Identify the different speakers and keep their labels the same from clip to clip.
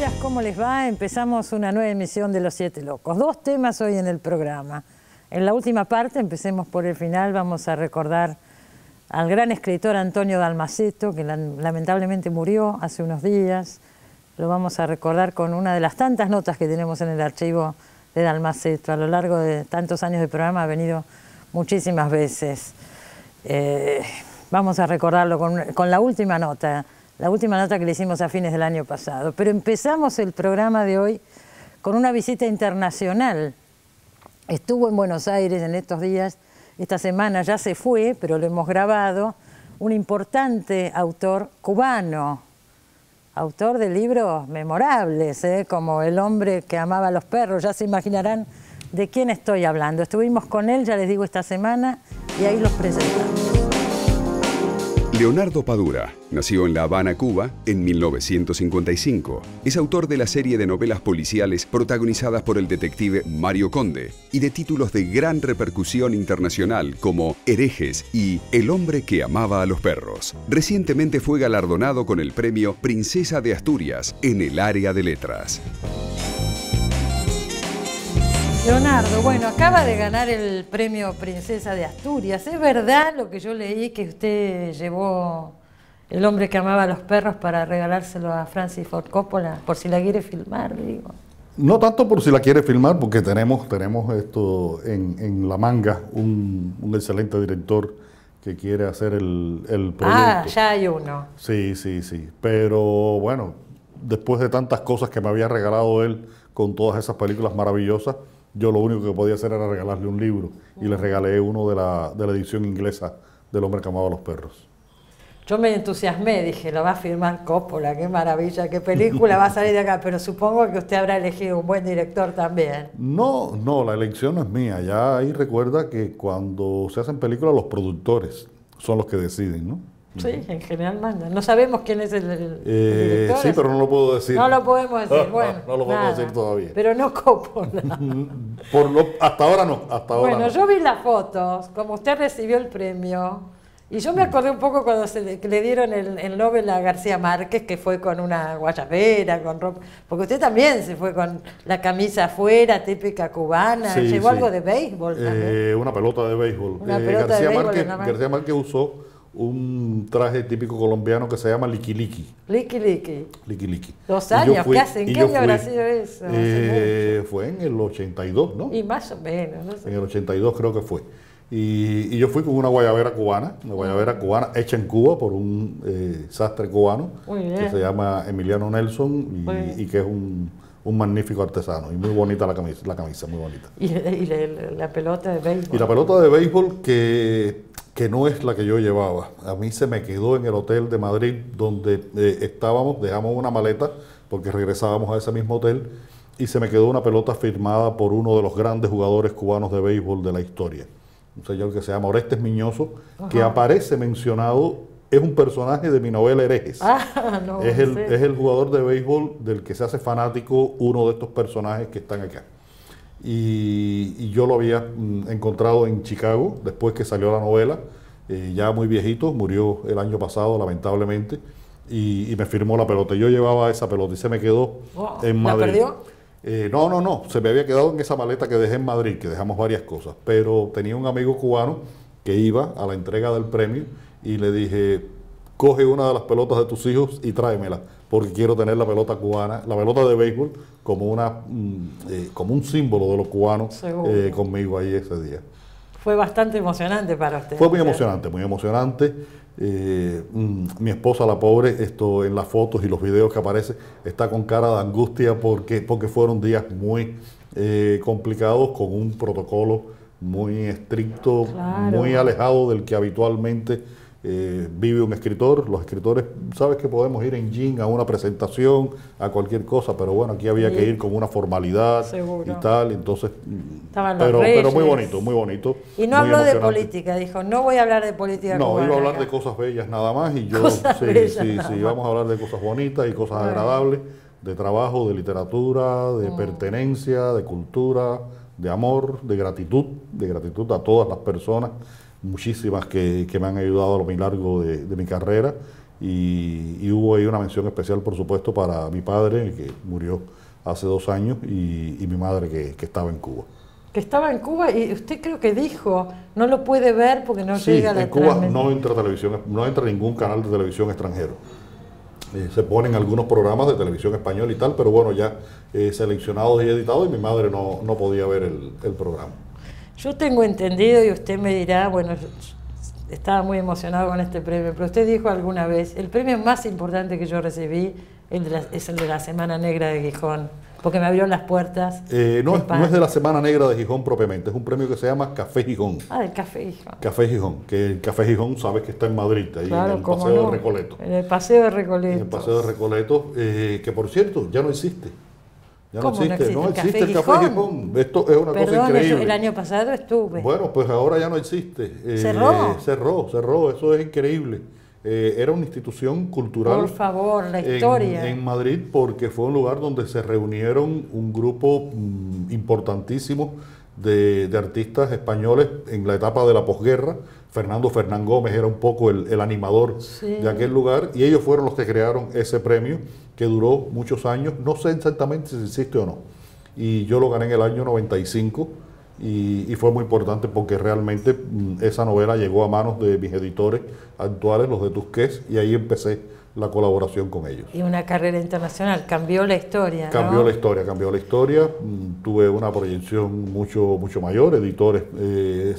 Speaker 1: días, ¿cómo les va? Empezamos una nueva emisión de Los Siete Locos. Dos temas hoy en el programa. En la última parte, empecemos por el final, vamos a recordar al gran escritor Antonio Dalmaceto, que lamentablemente murió hace unos días. Lo vamos a recordar con una de las tantas notas que tenemos en el archivo de Dalmaceto. A lo largo de tantos años de programa ha venido muchísimas veces. Vamos a recordarlo con la última nota que le hicimos a fines del año pasado. Pero empezamos el programa de hoy con una visita internacional. Estuvo en Buenos Aires en estos días, esta semana ya se fue, pero lo hemos grabado, un importante autor cubano, autor de libros memorables, como El hombre que amaba a los perros. Ya se imaginarán de quién estoy hablando. Estuvimos con él, ya les digo, esta semana, y ahí los presentamos.
Speaker 2: Leonardo Padura nació en La Habana, Cuba, en 1955. Es autor de la serie de novelas policiales protagonizadas por el detective Mario Conde y de títulos de gran repercusión internacional como Herejes y El hombre que amaba a los perros. Recientemente fue galardonado con el premio Princesa de Asturias en el área de letras.
Speaker 1: Leonardo, bueno, acaba de ganar el premio Princesa de Asturias. ¿Es verdad lo que yo leí, que usted llevó El hombre que amaba a los perros para regalárselo a Francis Ford Coppola, por si la quiere filmar, digo?
Speaker 3: No tanto por si la quiere filmar, porque tenemos esto en la manga, un excelente director que quiere hacer el proyecto.
Speaker 1: Ah, ya hay uno.
Speaker 3: Sí. Pero bueno, después de tantas cosas que me había regalado él con todas esas películas maravillosas, yo lo único que podía hacer era regalarle un libro, y le regalé uno de la edición inglesa del hombre que amaba a los perros.
Speaker 1: Yo me entusiasmé, dije, lo va a firmar Coppola, qué maravilla, qué película va a salir de acá, pero supongo que usted habrá elegido un buen director también.
Speaker 3: No, la elección no es mía. Ya ahí recuerda que cuando se hacen películas, los productores son los que deciden, ¿no?
Speaker 1: Sí, en general mandan. No sabemos quién es el director.
Speaker 3: Sí, pero no lo puedo decir.
Speaker 1: No lo podemos decir, bueno.
Speaker 3: No lo podemos decir todavía.
Speaker 1: Pero no Coppola.
Speaker 3: Hasta ahora no.
Speaker 1: Bueno, yo vi las fotos, como usted recibió el premio, y yo me acordé un poco cuando le dieron el Nobel a García Márquez, que fue con una guayabera, con ropa, porque usted también se fue con la camisa afuera, típica cubana.
Speaker 3: Sí,
Speaker 1: llevó algo de béisbol también.
Speaker 3: Una pelota de béisbol. García Márquez usó un traje típico colombiano que se llama liqui-liqui.
Speaker 1: Liqui-liqui. 2 años, ¿qué hacen? ¿Qué año habrá sido eso?
Speaker 3: Fue en el 82, ¿no?
Speaker 1: Y más o menos, no sé.
Speaker 3: En el 82 creo que fue. Y yo fui con una guayabera cubana hecha en Cuba por un sastre cubano que se llama Emiliano Nelson y que es un magnífico artesano, y muy bonita la camisa, muy bonita.
Speaker 1: ¿Y la pelota de béisbol?
Speaker 3: Y la pelota de béisbol que no es la que yo llevaba. A mí se me quedó en el hotel de Madrid donde dejamos una maleta porque regresábamos a ese mismo hotel, y se me quedó una pelota firmada por uno de los grandes jugadores cubanos de béisbol de la historia, un señor que se llama Orestes Miñoso. Ajá. Que aparece mencionado, es un personaje de mi novela Herejes. Es el jugador de béisbol del que se hace fanático uno de estos personajes que están acá. Y yo lo había encontrado en Chicago después que salió la novela, ya muy viejito, murió el año pasado lamentablemente, y me firmó la pelota. Yo llevaba esa pelota y se me quedó en Madrid.
Speaker 1: ¿La perdió?
Speaker 3: No, se me había quedado en esa maleta que dejé en Madrid, que dejamos varias cosas, pero tenía un amigo cubano que iba a la entrega del premio y le dije, coge una de las pelotas de tus hijos y tráemela, porque quiero tener la pelota cubana, la pelota de béisbol, como un símbolo de los cubanos conmigo ahí ese día.
Speaker 1: Fue bastante emocionante para usted.
Speaker 3: Fue muy emocionante, muy emocionante. Mi esposa, la pobre, en las fotos y los videos que aparece, está con cara de angustia porque fueron días muy complicados, con un protocolo muy estricto, claro, muy alejado del que habitualmente vive un escritor. Los escritores, sabes que podemos ir en jean a una presentación, a cualquier cosa, pero bueno, aquí había que ir con una formalidad. Seguro. Y tal, entonces, pero muy bonito, muy bonito.
Speaker 1: Y no habló de política, dijo, no voy a hablar de política.
Speaker 3: No, iba a hablar de cosas bellas nada más, y yo, vamos a hablar de cosas bonitas y cosas agradables, de trabajo, de literatura, de pertenencia, de cultura, de amor, de gratitud a todas las personas, muchísimas que me han ayudado a lo largo de mi carrera, y hubo ahí una mención especial, por supuesto, para mi padre, que murió hace 2 años, y mi madre, que estaba en Cuba.
Speaker 1: Que estaba en Cuba y usted creo que dijo, no lo puede ver porque no llega a la
Speaker 3: en Cuba no entra televisión, no entra ningún canal de televisión extranjero. Se ponen algunos programas de televisión española y tal, pero bueno, ya seleccionados y editados, y mi madre no podía ver el programa.
Speaker 1: Yo tengo entendido, y usted me dirá, bueno, estaba muy emocionado con este premio, pero usted dijo alguna vez, el premio más importante que yo recibí es el de la Semana Negra de Gijón, porque me abrió las puertas.
Speaker 3: No es de la Semana Negra de Gijón propiamente, es un premio que se llama Café Gijón.
Speaker 1: Ah, del Café Gijón.
Speaker 3: Café Gijón, que el Café Gijón sabes que está en Madrid, ahí
Speaker 1: claro,
Speaker 3: en el Paseo de Recoleto.
Speaker 1: En el Paseo de Recoleto.
Speaker 3: En el Paseo de Recoleto, que por cierto, ya no existe. Ya no existe, no existe el Café Gijón. Esto es una cosa increíble.
Speaker 1: El año pasado estuve.
Speaker 3: Bueno, pues ahora ya no existe.
Speaker 1: ¿Cerró?
Speaker 3: Cerró, eso es increíble. Era una institución cultural.
Speaker 1: Por favor, la historia.
Speaker 3: En Madrid, porque fue un lugar donde se reunieron un grupo importantísimo de artistas españoles en la etapa de la posguerra. Fernando Fernán Gómez era un poco el animador de aquel lugar, y ellos fueron los que crearon ese premio que duró muchos años. No sé exactamente si existe o no. Y yo lo gané en el año 95. Y fue muy importante porque realmente esa novela llegó a manos de mis editores actuales, los de Tusquets, y ahí empecé la colaboración con ellos.
Speaker 1: Y una carrera internacional, cambió la historia, ¿no?
Speaker 3: Cambió la historia. Tuve una proyección mucho mayor, editores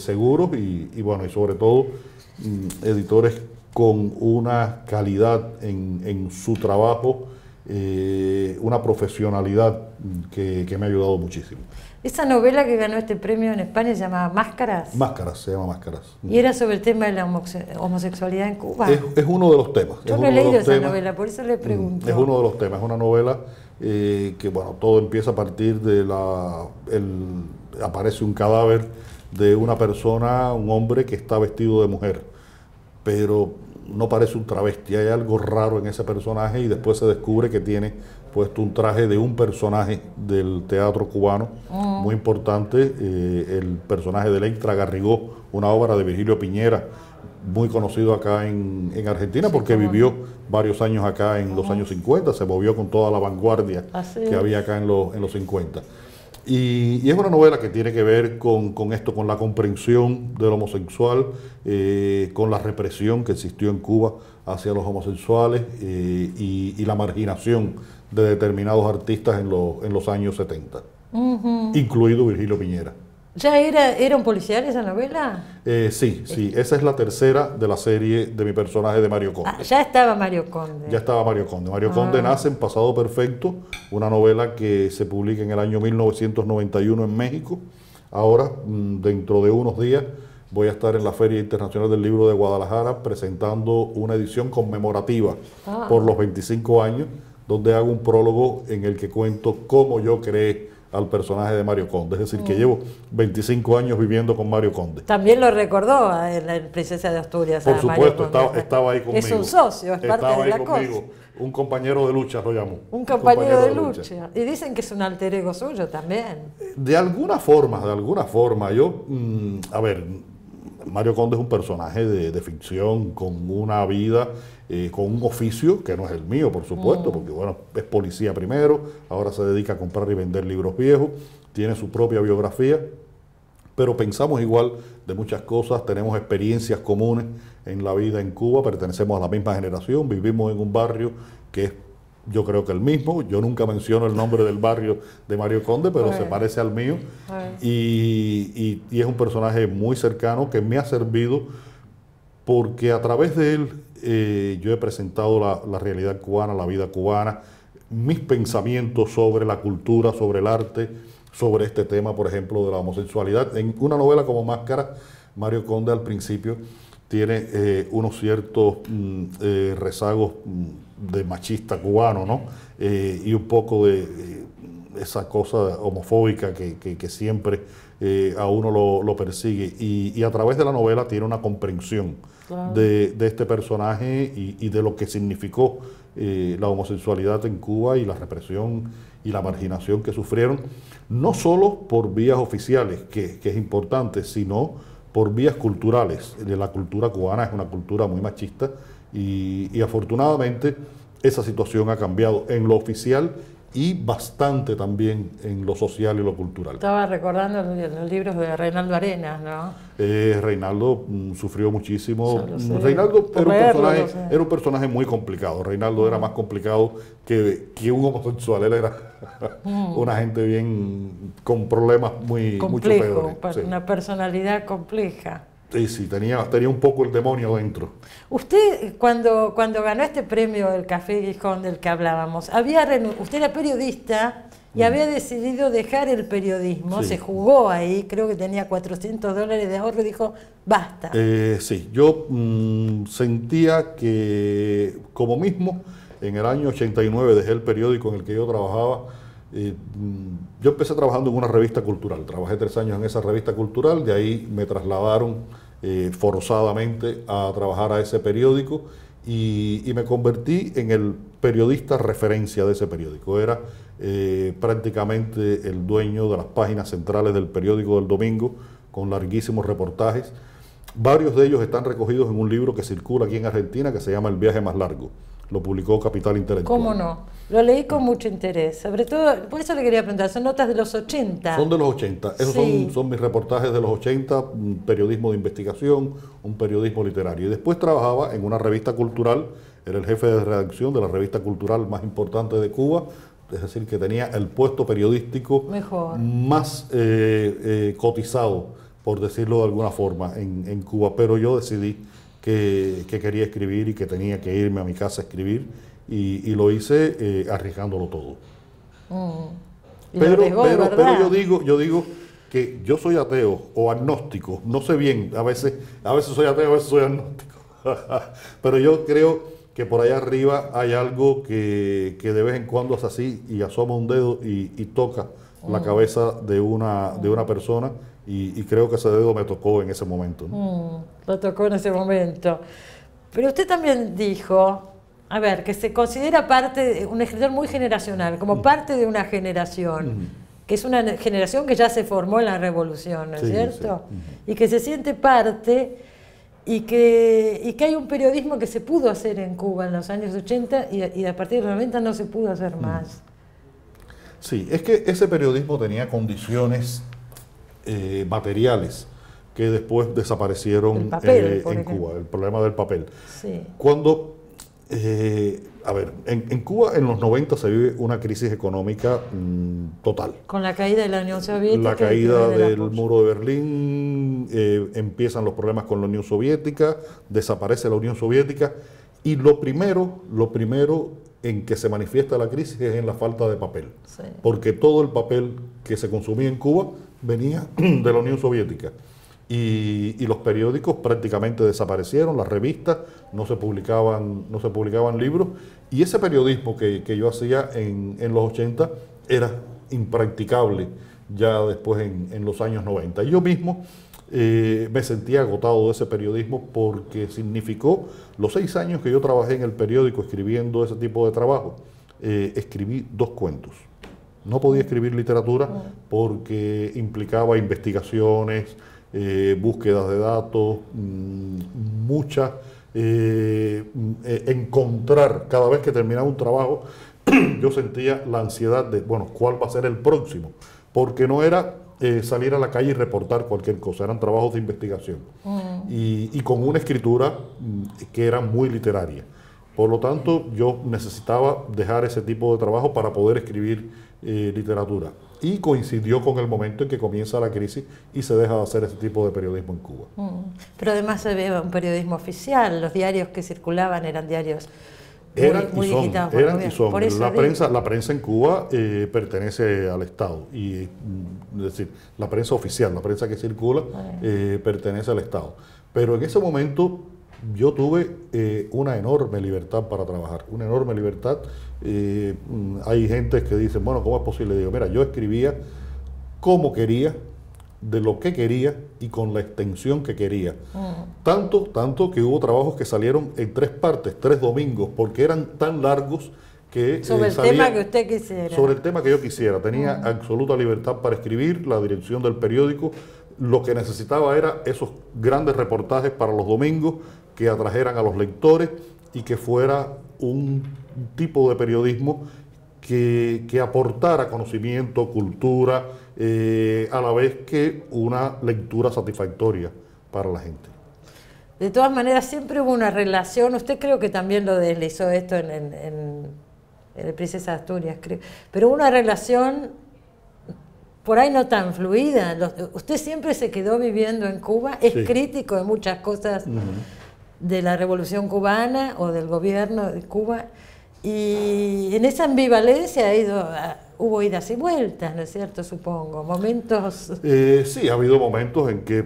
Speaker 3: seguros y bueno, y sobre todo editores con una calidad en su trabajo, una profesionalidad que me ha ayudado muchísimo.
Speaker 1: Esa novela que ganó este premio en España se llamaba Máscaras.
Speaker 3: Máscaras, se llama Máscaras.
Speaker 1: Y era sobre el tema de la homosexualidad en Cuba.
Speaker 3: Es uno de los temas.
Speaker 1: Yo no he leído esa novela, por eso le pregunto.
Speaker 3: Es uno de los temas, es una novela que, bueno, todo empieza a partir de aparece un cadáver de una persona, un hombre que está vestido de mujer, pero no parece un travesti, hay algo raro en ese personaje, y después se descubre que tiene puesto un traje de un personaje del teatro cubano muy importante, el personaje de Electra Garrigó, una obra de Virgilio Piñera, muy conocido acá en Argentina, porque vivió varios años acá en los años 50, se movió con toda la vanguardia que había acá en los 50. Y es una novela que tiene que ver con esto, con la comprensión del homosexual, con la represión que existió en Cuba hacia los homosexuales y la marginación de determinados artistas en los años 70, incluido Virgilio Piñera.
Speaker 1: ¿Ya era un policial esa novela?
Speaker 3: Sí, esa es la tercera de la serie de mi personaje de Mario Conde.
Speaker 1: Ya estaba Mario Conde.
Speaker 3: Ya estaba Mario Conde. Mario Conde nace en Pasado Perfecto, una novela que se publica en el año 1991 en México. Ahora, dentro de unos días, voy a estar en la Feria Internacional del Libro de Guadalajara presentando una edición conmemorativa por los 25 años, donde hago un prólogo en el que cuento cómo yo creé al personaje de Mario Conde. Es decir, que llevo 25 años viviendo con Mario Conde.
Speaker 1: También lo recordó en la Princesa de Asturias.
Speaker 3: Por supuesto, estaba ahí conmigo.
Speaker 1: Es un socio, es parte de la cosa.
Speaker 3: Un compañero de lucha, lo llamo.
Speaker 1: Un compañero de lucha. Y dicen que es un alter ego suyo también.
Speaker 3: De alguna forma. Yo, a ver, Mario Conde es un personaje de ficción con una vida, con un oficio que no es el mío, por supuesto, porque bueno, es policía primero, ahora se dedica a comprar y vender libros viejos, tiene su propia biografía, pero pensamos igual de muchas cosas, tenemos experiencias comunes en la vida en Cuba, pertenecemos a la misma generación, vivimos en un barrio que es, yo creo que el mismo. Yo nunca menciono el nombre del barrio de Mario Conde, pero se parece al mío. Y es un personaje muy cercano que me ha servido porque a través de él yo he presentado la realidad cubana, la vida cubana, mis pensamientos sobre la cultura, sobre el arte, sobre este tema, por ejemplo, de la homosexualidad. En una novela como Máscara, Mario Conde al principio tiene unos ciertos rezagos de machista cubano, ¿no? Y un poco de esa cosa homofóbica que siempre a uno lo persigue. Y a través de la novela tiene una comprensión de este personaje y de lo que significó la homosexualidad en Cuba y la represión y la marginación que sufrieron, no solo por vías oficiales, que es importante, sino por vías culturales. La cultura cubana es una cultura muy machista Y afortunadamente esa situación ha cambiado en lo oficial y bastante también en lo social y lo cultural.
Speaker 1: Estaba recordando los libros de Reinaldo Arenas, ¿no?
Speaker 3: Reinaldo sufrió muchísimo.
Speaker 1: Reinaldo
Speaker 3: era un personaje muy complicado. Reinaldo era más complicado que un homosexual. Él era una gente bien con problemas mucho peores.
Speaker 1: Sí. Una personalidad compleja.
Speaker 3: Sí, tenía un poco el demonio dentro.
Speaker 1: Usted, cuando ganó este premio del Café Gijón del que hablábamos, usted era periodista y había decidido dejar el periodismo,
Speaker 3: Sí.
Speaker 1: Se jugó ahí, creo que tenía $400 de ahorro y dijo, basta.
Speaker 3: Sí, yo sentía que, como mismo, en el año 89 dejé el periódico en el que yo trabajaba. Yo empecé trabajando en una revista cultural, trabajé 3 años en esa revista cultural, de ahí me trasladaron forzadamente a trabajar a ese periódico y me convertí en el periodista referencia de ese periódico. Era prácticamente el dueño de las páginas centrales del periódico del domingo, con larguísimos reportajes. Varios de ellos están recogidos en un libro que circula aquí en Argentina que se llama El viaje más largo. Lo publicó Capital Intelectual.
Speaker 1: ¿Cómo no? Lo leí con mucho interés, sobre todo, por eso le quería preguntar, son notas de los 80.
Speaker 3: Son de los 80, esos
Speaker 1: Sí.
Speaker 3: son mis reportajes de los 80, un periodismo de investigación, un periodismo literario. Y después trabajaba en una revista cultural, era el jefe de redacción de la revista cultural más importante de Cuba, es decir, que tenía el puesto periodístico
Speaker 1: Mejor.
Speaker 3: más cotizado, por decirlo de alguna forma, en Cuba. Pero yo decidí que quería escribir y que tenía que irme a mi casa a escribir y lo hice arriesgándolo todo.
Speaker 1: Y lo arriesgó de verdad.
Speaker 3: Pero yo digo que yo soy ateo o agnóstico, no sé bien, a veces soy ateo, a veces soy agnóstico, pero yo creo que por allá arriba hay algo que de vez en cuando hace así y asoma un dedo y toca la cabeza de una persona. Y creo que ese dedo me tocó en ese momento, ¿no?
Speaker 1: Lo tocó en ese momento. Pero usted también dijo, a ver, que se considera parte, un escritor muy generacional, como parte de una generación, que es una generación que ya se formó en la revolución, ¿no es cierto? Sí. Y que se siente parte y que hay un periodismo que se pudo hacer en Cuba en los años 80 y a partir de los 90 no se pudo hacer más.
Speaker 3: Sí, es que ese periodismo tenía condiciones materiales que después desaparecieron en Cuba, el problema del papel.
Speaker 1: Sí.
Speaker 3: Cuando, en Cuba en los 90 se vive una crisis económica total.
Speaker 1: Con la caída de la Unión Soviética.
Speaker 3: La caída del muro de Berlín, empiezan los problemas con la Unión Soviética, desaparece la Unión Soviética y lo primero en que se manifiesta la crisis es en la falta de papel. Sí. Porque todo el papel que se consumía en Cuba venía de la Unión Soviética y los periódicos prácticamente desaparecieron, las revistas, no se publicaban libros y ese periodismo que yo hacía en los 80 era impracticable ya después en los años 90. Y yo mismo me sentía agotado de ese periodismo porque significó los 6 años que yo trabajé en el periódico escribiendo ese tipo de trabajo, escribí 2 cuentos. No podía escribir literatura porque implicaba investigaciones, búsquedas de datos, encontrar, cada vez que terminaba un trabajo, yo sentía la ansiedad de, bueno, ¿cuál va a ser el próximo? Porque no era salir a la calle y reportar cualquier cosa, eran trabajos de investigación y con una escritura que era muy literaria. Por lo tanto, yo necesitaba dejar ese tipo de trabajo para poder escribir literatura. Y coincidió con el momento en que comienza la crisis y se deja de hacer ese tipo de periodismo en Cuba.
Speaker 1: Pero además se ve un periodismo oficial, los diarios que circulaban eran diarios muy digitados.
Speaker 3: La prensa en Cuba pertenece al Estado, es decir, la prensa oficial, la prensa que circula, pertenece al Estado. Pero en ese momento yo tuve una enorme libertad para trabajar, una enorme libertad. Hay gente que dicen, bueno, ¿cómo es posible? Digo, mira, yo escribía como quería, de lo que quería y con la extensión que quería. Tanto que hubo trabajos que salieron en 3 partes, 3 domingos, porque eran tan largos que...
Speaker 1: Sobre el tema que usted quisiera.
Speaker 3: Sobre el tema que yo quisiera. Tenía absoluta libertad para escribir, la dirección del periódico. Lo que necesitaba era esos grandes reportajes para los domingos que atrajeran a los lectores y que fuera un tipo de periodismo que aportara conocimiento, cultura, a la vez que una lectura satisfactoria para la gente.
Speaker 1: De todas maneras, siempre hubo una relación, usted creo que también lo deslizó esto en el Princesa de Asturias, creo, pero una relación por ahí no tan fluida. Usted siempre se quedó viviendo en Cuba, es
Speaker 3: Sí.
Speaker 1: crítico de muchas cosas de la Revolución Cubana o del gobierno de Cuba, y en esa ambivalencia hubo idas y vueltas, ¿no es cierto? Supongo, momentos...
Speaker 3: Sí, ha habido momentos en que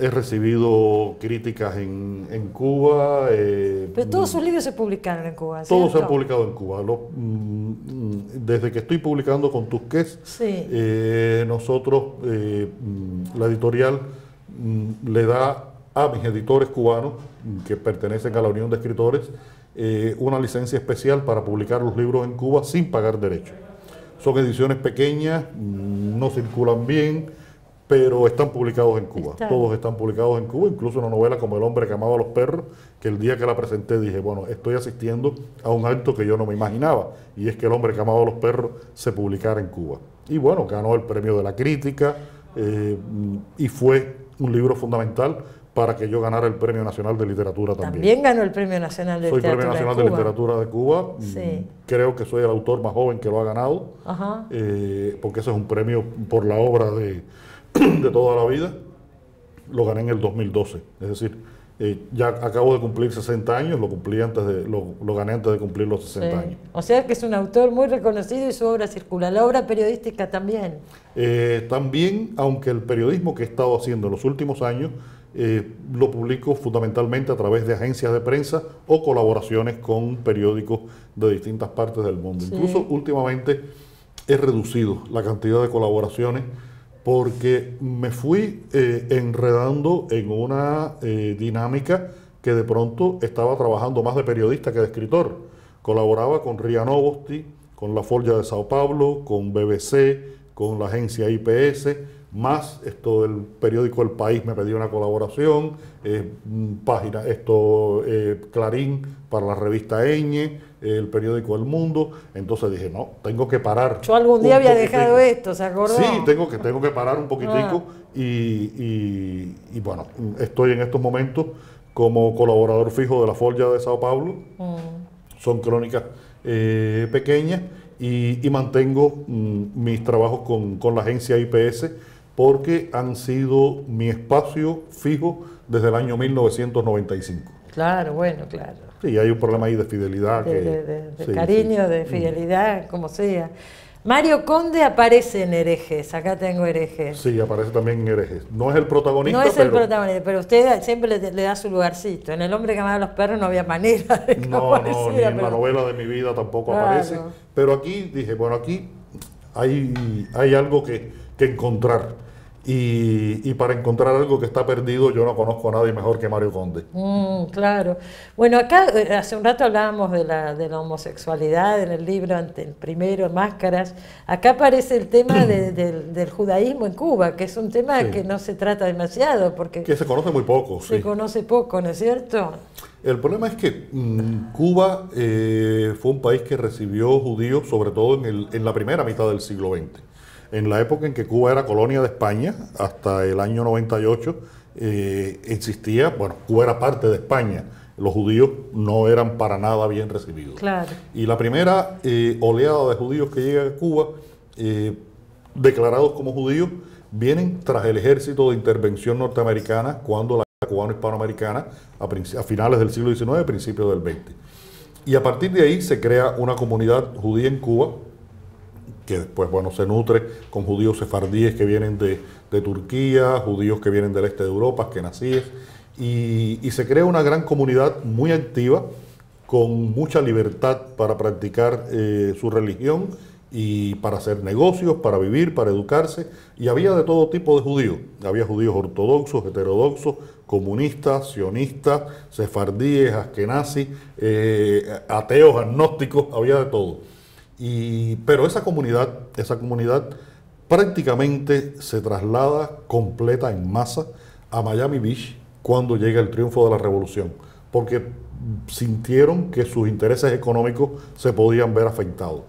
Speaker 3: he recibido críticas en Cuba.
Speaker 1: Pero todos sus libros se publicaron en Cuba,
Speaker 3: Todos se
Speaker 1: ¿cierto?
Speaker 3: han publicado en Cuba. Desde que estoy publicando con Tusquets,
Speaker 1: Sí.
Speaker 3: nosotros, la editorial le da a mis editores cubanos, que pertenecen a la Unión de Escritores, una licencia especial para publicar los libros en Cuba sin pagar derechos. Son ediciones pequeñas, no circulan bien, pero están publicados en Cuba. Todos están publicados en Cuba, incluso una novela como El hombre que amaba a los perros, que el día que la presenté dije, bueno, estoy asistiendo a un acto que yo no me imaginaba, y es que El hombre que amaba a los perros se publicara en Cuba. Y bueno, ganó el premio de la crítica, y fue un libro fundamental para que yo ganara el Premio Nacional de Literatura también.
Speaker 1: También ganó el Premio Nacional de
Speaker 3: Soy
Speaker 1: Literatura
Speaker 3: Premio Nacional
Speaker 1: de
Speaker 3: de
Speaker 1: Cuba.
Speaker 3: Literatura de Cuba.
Speaker 1: Sí.
Speaker 3: Creo que soy el autor más joven que lo ha ganado,
Speaker 1: Ajá.
Speaker 3: porque ese es un premio por la obra de toda la vida. Lo gané en el 2012. Es decir, ya acabo de cumplir 60 años, lo gané antes de cumplir los 60
Speaker 1: Sí.
Speaker 3: años.
Speaker 1: O sea que es un autor muy reconocido y su obra circula. La obra periodística también.
Speaker 3: También, aunque el periodismo que he estado haciendo en los últimos años, lo publico fundamentalmente a través de agencias de prensa o colaboraciones con periódicos de distintas partes del mundo.
Speaker 1: Sí.
Speaker 3: Incluso últimamente he reducido la cantidad de colaboraciones porque me fui enredando en una dinámica que de pronto estaba trabajando más de periodista que de escritor. Colaboraba con RIA Novosti, con La Foglia de Sao Paulo, con BBC, con la agencia IPS, más esto del periódico El País me pidió una colaboración, Clarín para la revista Eñe, el periódico El Mundo. Entonces dije, no, tengo que parar.
Speaker 1: Yo algún día había
Speaker 3: poquitico.
Speaker 1: dejado esto, ¿se acordó?
Speaker 3: Sí, tengo que parar un poquitico y bueno, estoy en estos momentos como colaborador fijo de La Foglia de Sao Paulo. Son crónicas pequeñas y mantengo mis trabajos con la agencia IPS porque han sido mi espacio fijo desde el año 1995.
Speaker 1: Claro, bueno, claro.
Speaker 3: Sí, hay un problema ahí de fidelidad.
Speaker 1: De
Speaker 3: sí,
Speaker 1: cariño,
Speaker 3: sí.
Speaker 1: de fidelidad, como sea. Mario Conde aparece en Herejes, acá tengo Herejes.
Speaker 3: Sí, aparece también en Herejes. No es el protagonista,
Speaker 1: No es el
Speaker 3: pero
Speaker 1: protagonista, pero usted siempre le da su lugarcito. En El hombre que amaba a los perros no había manera de que
Speaker 3: no,
Speaker 1: apareciera,
Speaker 3: ni en la
Speaker 1: pero-
Speaker 3: novela de mi vida tampoco
Speaker 1: Claro.
Speaker 3: aparece. Pero aquí dije, bueno, aquí hay algo que encontrar. Y para encontrar algo que está perdido, yo no conozco a nadie mejor que Mario Conde.
Speaker 1: Claro. Bueno, acá hace un rato hablábamos de la homosexualidad en el libro, ante el primero, Máscaras. Acá aparece el tema del judaísmo en Cuba, que es un tema
Speaker 3: Sí.
Speaker 1: que no se trata demasiado, porque
Speaker 3: Que se conoce muy poco.
Speaker 1: se
Speaker 3: Sí.
Speaker 1: conoce poco, ¿no es cierto?
Speaker 3: El problema es que Cuba fue un país que recibió judíos, sobre todo en la primera mitad del siglo XX. En la época en que Cuba era colonia de España, hasta el año 98, existía, bueno, Cuba era parte de España. Los judíos no eran para nada bien recibidos.
Speaker 1: Claro.
Speaker 3: Y la primera oleada de judíos que llega a Cuba, declarados como judíos, vienen tras el ejército de intervención norteamericana, cuando la guerra cubano-hispanoamericana, a finales del siglo XIX, principios del XX. Y a partir de ahí se crea una comunidad judía en Cuba, que después, bueno, se nutre con judíos sefardíes que vienen de Turquía, judíos que vienen del este de Europa, askenazíes, y se crea una gran comunidad muy activa, con mucha libertad para practicar su religión y para hacer negocios, para vivir, para educarse, y había de todo tipo de judíos. Había judíos ortodoxos, heterodoxos, comunistas, sionistas, sefardíes, askenazis, ateos, agnósticos, había de todo. Pero esa comunidad prácticamente se traslada completa en masa a Miami Beach cuando llega el triunfo de la revolución, porque sintieron que sus intereses económicos se podían ver afectados.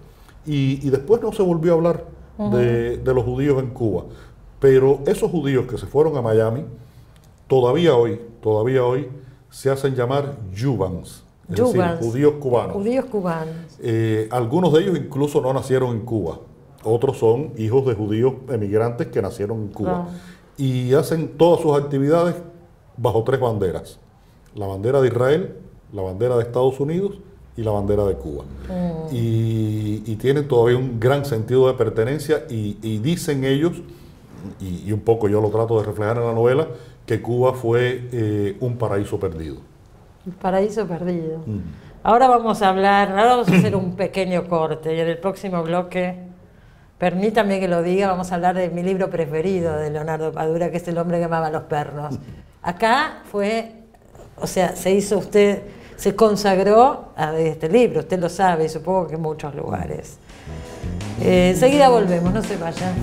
Speaker 3: Y después no se volvió a hablar de los judíos en Cuba. Pero esos judíos que se fueron a Miami, todavía hoy, se hacen llamar Yubans, es decir, judíos cubanos.
Speaker 1: Judíos cubanos.
Speaker 3: Algunos de ellos incluso no nacieron en Cuba. Otros son hijos de judíos emigrantes que nacieron en Cuba. Y hacen todas sus actividades bajo 3 banderas. La bandera de Israel, la bandera de Estados Unidos y la bandera de Cuba. Y tienen todavía un gran sentido de pertenencia y dicen ellos, y un poco yo lo trato de reflejar en la novela, que Cuba fue un paraíso perdido.
Speaker 1: Un paraíso perdido. Ahora vamos a hacer un pequeño corte y en el próximo bloque, permítame que lo diga, vamos a hablar de mi libro preferido de Leonardo Padura, que es El hombre que amaba a los perros. Acá fue, o sea, se consagró a este libro, usted lo sabe, y supongo que en muchos lugares. Enseguida volvemos, no se vayan.